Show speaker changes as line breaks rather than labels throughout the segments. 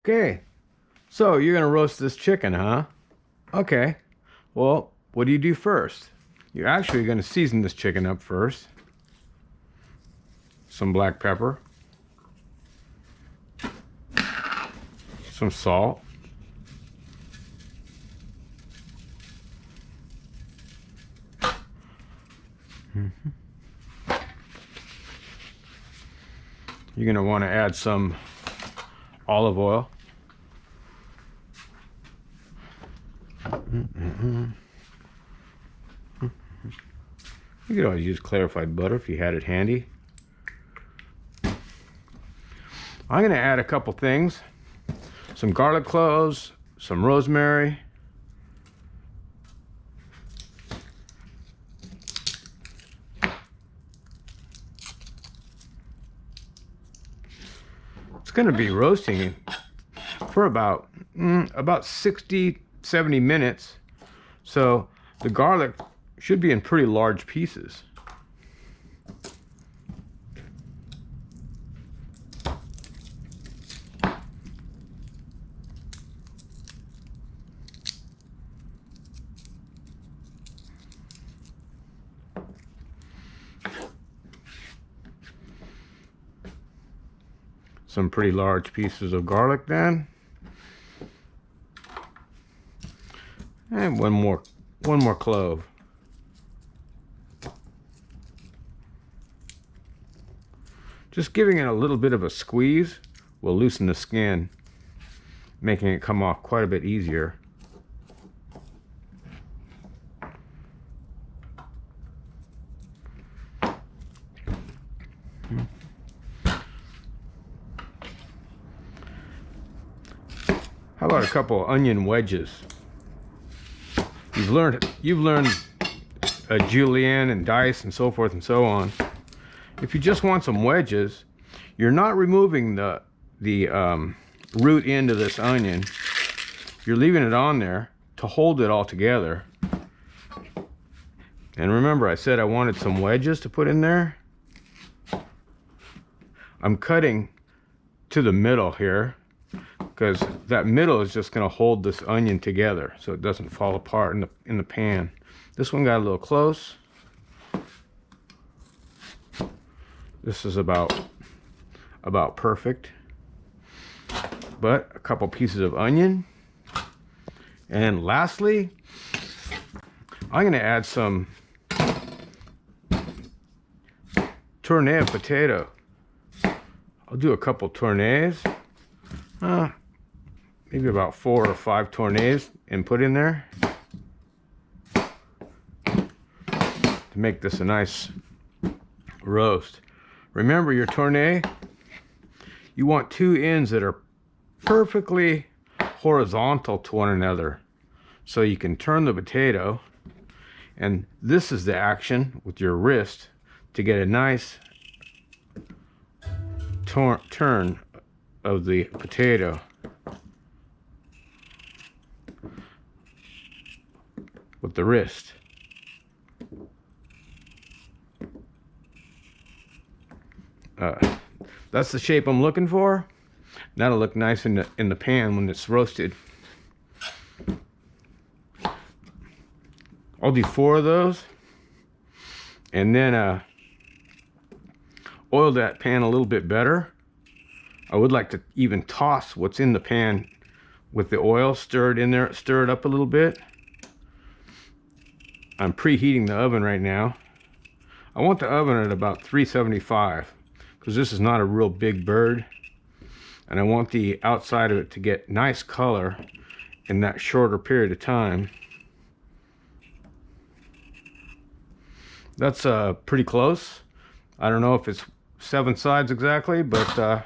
Okay, so you're gonna roast this chicken, huh? Okay, well, what do you do first? You're actually gonna season this chicken up first. Some black pepper, some salt, you're gonna want to add some olive oil. You could always use clarified butter if you had it handy. I'm gonna add a couple things. Some garlic cloves, some rosemary, it's gonna be roasting for about 60-70 minutes, so the garlic should be in pretty large pieces. Some pretty large pieces of garlic then. And one more clove. Just giving it a little bit of a squeeze will loosen the skin, making it come off quite a bit easier. How about a couple onion wedges? You've learned julienne and dice and so forth and so on. If you just want some wedges, you're not removing the root end of this onion. You're leaving it on there to hold it all together. And remember, I said I wanted some wedges to put in there. I'm cutting to the middle here, because that middle is just going to hold this onion together so it doesn't fall apart in the pan. This one got a little close. This is about perfect. But a couple pieces of onion. And lastly, I'm going to add some tournée of potato. I'll do a couple tournées. Maybe about 4 or 5 tournées and put in there to make this a nice roast. Remember, your tournée, you want 2 ends that are perfectly horizontal to one another so you can turn the potato, and this is the action with your wrist to get a nice turn of the potato. With the wrist. That's the shape I'm looking for. That'll look nice in the pan when it's roasted. I'll do 4 of those, and then oil that pan a little bit better. I would like to even toss what's in the pan with the oil, stir it in there, stir it up a little bit. I'm preheating the oven right now. I want the oven at about 375 because this is not a real big bird, and I want the outside of it to get nice color in that shorter period of time. That's pretty close. I don't know if it's 7 sides exactly, but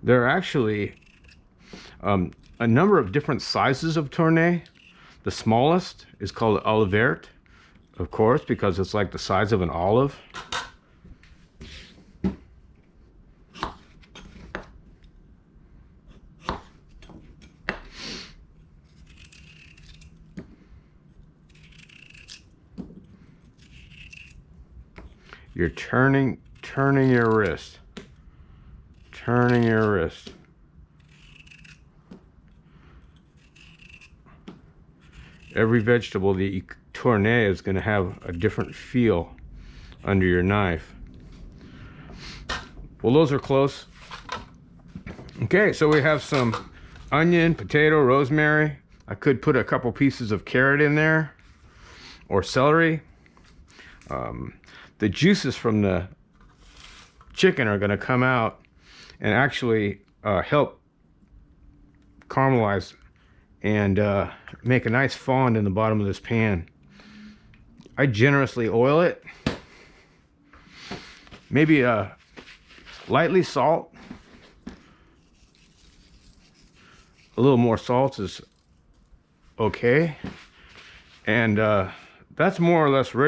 there are actually a number of different sizes of tournée. The smallest is called olivert, of course, because it's like the size of an olive. You're turning your wrist. Turning your wrist. Every vegetable that you tourne is going to have a different feel under your knife. Well, those are close. Okay, so we have some onion, potato, rosemary. I could put a couple pieces of carrot in there, or celery. The juices from the chicken are going to come out and actually help caramelize and make a nice fond in the bottom of this pan. I generously oil it. Maybe lightly salt. A little more salt is okay. And that's more or less ready.